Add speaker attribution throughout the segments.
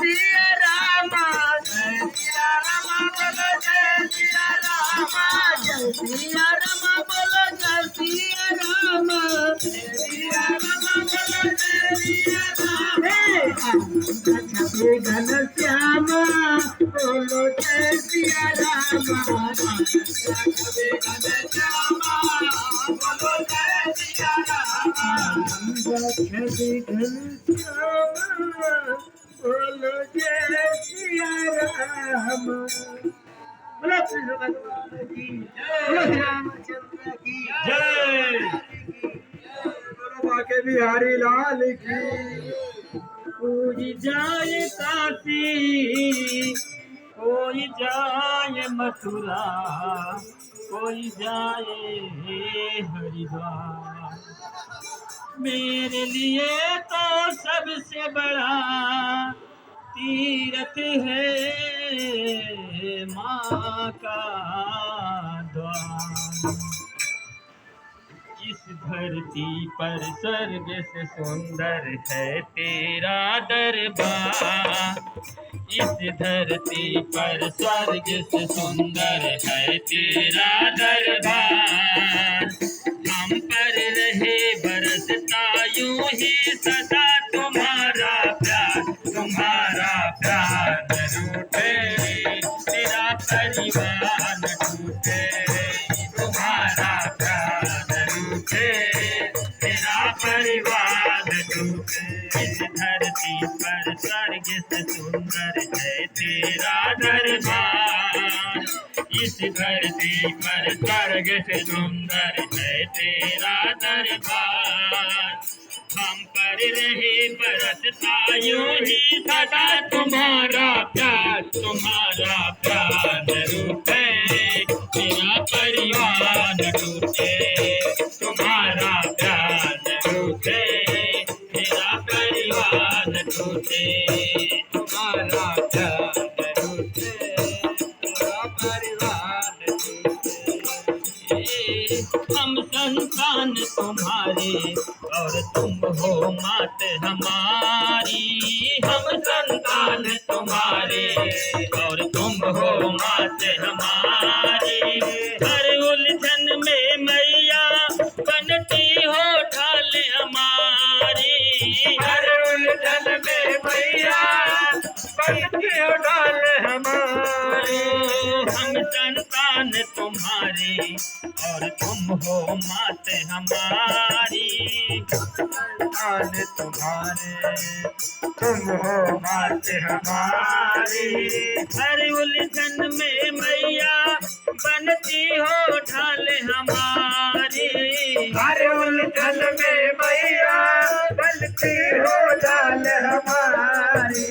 Speaker 1: सिया राम, जय सिया राम बोलो जय सिया राम, जय सिया राम बोलो जय सिया राम, जय सिया राम बोलो जय सिया राम। छवि घन श्याम बोलो जय सिया राम, छवि घन श्याम बोलो जय सिया राम, छवि घन श्याम बोलो जय सिया राम। बोलो कृष्ण भगवान की जय, बोलो श्री रामचंद्र की जय, बोलो बाके बिहारी लाल की। कोई जाए काशी, कोई जाए मथुरा, कोई जाए हरिद्वार, मेरे लिए तो सबसे बड़ा तीर्थ है माँ का द्वार। इस धरती पर स्वर्ग से सुंदर है तेरा दरबार, इस धरती पर स्वर्ग से सुंदर है तेरा दरबार। हम पर रहे बरसता यूं ही सदा तुम्हारा प्यार, तुम्हारा प्यार न रूठे, तेरा परिवार न टूटे, तुम्हारा प्यार न रूठे, तेरा परिवार न टूटे। इस धरती पर स्वर्ग से सुंदर है तेरा दरबार, इस धरती पर स्वर्ग से सुंदर है तेरा दरबार। हम पर रहे बरसता यूं ही सदा तुम्हारा प्यार, तुम्हारा प्यार न रूठे, तेरा परिवार न टूटे, तुम्हारा प्यार न रूठे, तेरा परिवार न टूटे, तुम्हारा प्यार न रूठे, तेरा परिवार न टूटे। हम संतान तुम्हारे और तुम हो मात हमारी, हम संतान तुम्हारे और तुम हो मात हमारी। हर उलझन में मैया बनती हो ढाल हमारी, हर उलझन में मैया बनती हो ढाल हमारी। हम संतान तुम्हारे और तुम हो मात हमारी, संतान तुम्हारे तुम हो मात हमारी। हर उलझन में मैया बनती हो ढाल हमारी, हर उलझन में मैया बनती हो ढाल हमारी।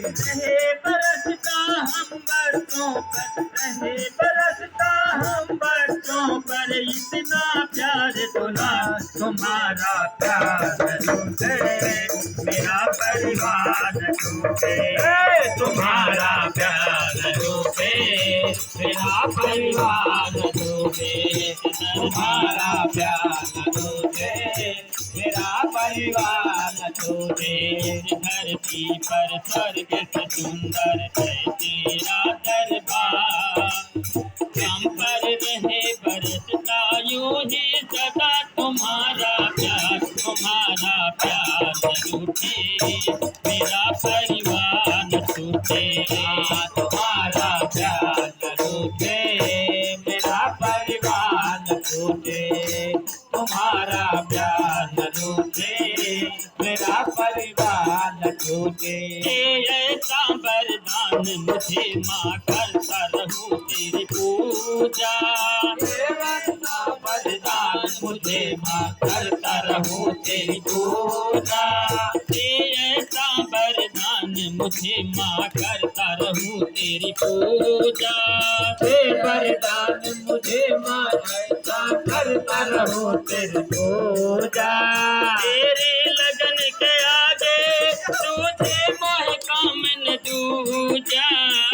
Speaker 1: रहे बरसता हम बरसों पर, रहे बरसता हम बरसों पर, इतना प्यार दुलार तुम्हारा प्यार न टूटे, मेरा परिवार न टूटे, तुम्हारा प्यार न टूटे, मेरा परिवार न टूटे, तुम्हारा प्यार न टूटे, मेरा परिवार न टूटे। धरती पर स्वर्ग से सुंदर है तेरा दरबार, हम पर रहे बरसता यूं ही सदा तुम्हारा प्यार, तुम्हारा प्यार न रूठे, मेरा परिवार न टूटे, तुम्हारा प्यार न रूठे, मेरा परिवार न टूटे, तुम्हारा प्यार न रूठे, मेरा परिवार न टूटे। ऐसा वरदान मुझे माँ करता रहूं तेरी पूजा, ऐसा वरदान मुझे माँ करता रहूं तेरी पूजा, ऐसा वरदान मुझे माँ करता रहूं तेरी पूजा, वरदान मुझे माँ ऐसा करता रहूं तेरी पूजा। तेरे लगन के आगे तुझे मोह काम न दूजा,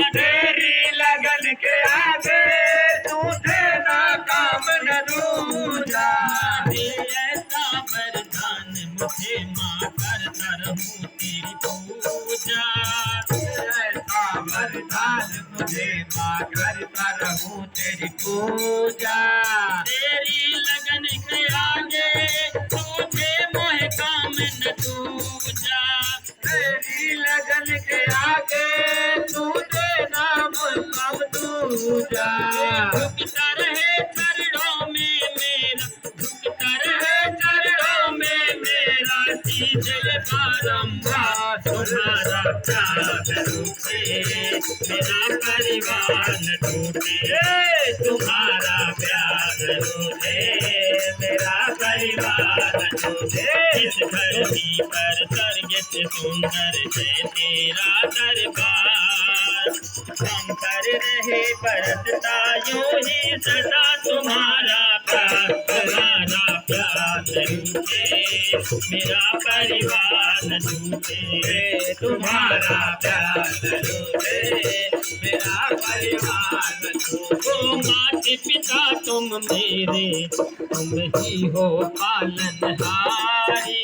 Speaker 1: तेरी लगन के आगे तुझे ना काम न दूजा। ऐसा वरदान मुझे माँ करता रहूं तेरी पूजा,
Speaker 2: तुझे माँ करता रहूं तेरी पूजा।
Speaker 1: तेरी लगन के आगे तुझे मोह काम न दूजा।
Speaker 2: तेरी लगन के आगे तुझे नाम काम दूजा।
Speaker 1: झुकता रहे चरणों में मेरा, झुकता रहे चरणों में मेरा, सीधे बारंबार तुम्हारा प्यार रूठे, मेरा परिवार न टूटे। तुम्हारा प्यार रूठे, मेरा परिवार न टूटे। इस धरती पर स्वर्ग से सुंदर है तेरा दरबार। हम पर रहे बरसता यूं ही सदा तुम्हारा प्यार, तुम्हारा प्यार रूठे, मेरा परिवार न टूटे।
Speaker 2: तुम्हारा प्यार रूठे, मेरा परिवार न टूटे।
Speaker 1: ओ माते पिता तुम मेरे, तुम ही हो पालनहारी।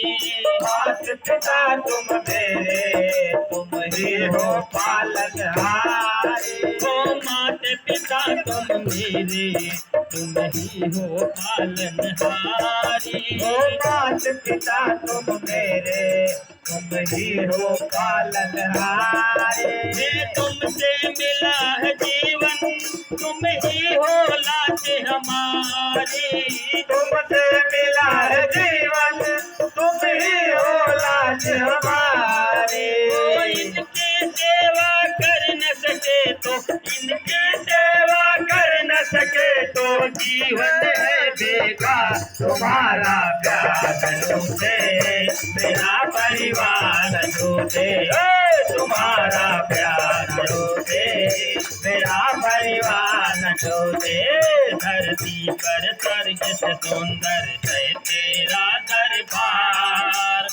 Speaker 2: मात पिता तुम मेरे, तुम ही हो पालनहारी।
Speaker 1: ओ माते पिता तुम मेरे, तुम ही हो पालनहारी।
Speaker 2: ओ मात पिता तुम मेरे, तुम ही हो पालनहारी।
Speaker 1: ये तुमसे मिला है जीवन, तुम ही हो लाज हमारी।
Speaker 2: तुमसे मिला है जीवन, तुम ही हो लाज हमारी।
Speaker 1: इनकी सेवा कर न सके तो, इनकी
Speaker 2: सेवा कर न सके तो जीवन है बेकार। तुम्हारा प्यार टूटे, मेरा परिवार टूटे। तुम्हारा प्यार टूटे, मेरा परिवार टूटे।
Speaker 1: धरती पर स्वर्ग से सुंदर है तेरा दरबार।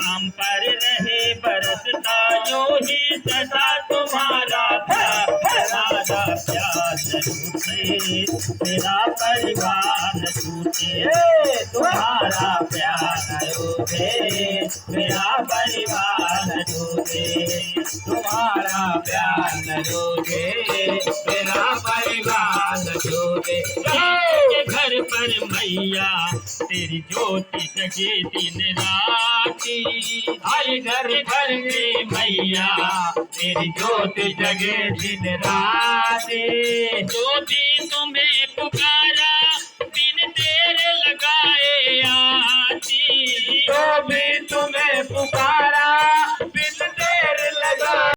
Speaker 1: हम पर रहे बरसता यूं ही सदा तुम्हारा प्यार, तुम्हारा प्यार टूटे, मेरा परिवार टूटे। तुम्हारा प्यार टूटे, मेरा परिवार टूटे।
Speaker 2: तुम्हारा प्यार टूटे, मेरा परिवार टूटे।
Speaker 1: के घर पर मैया तेरी ज्योति जगे दिन राती।
Speaker 2: हर घर घर में मैया तेरी ज्योति जगे दिन राति।
Speaker 1: जो भी तुम्हें पुकारा बिन देर लगाए आती।
Speaker 2: जो भी तुम्हें पुकारा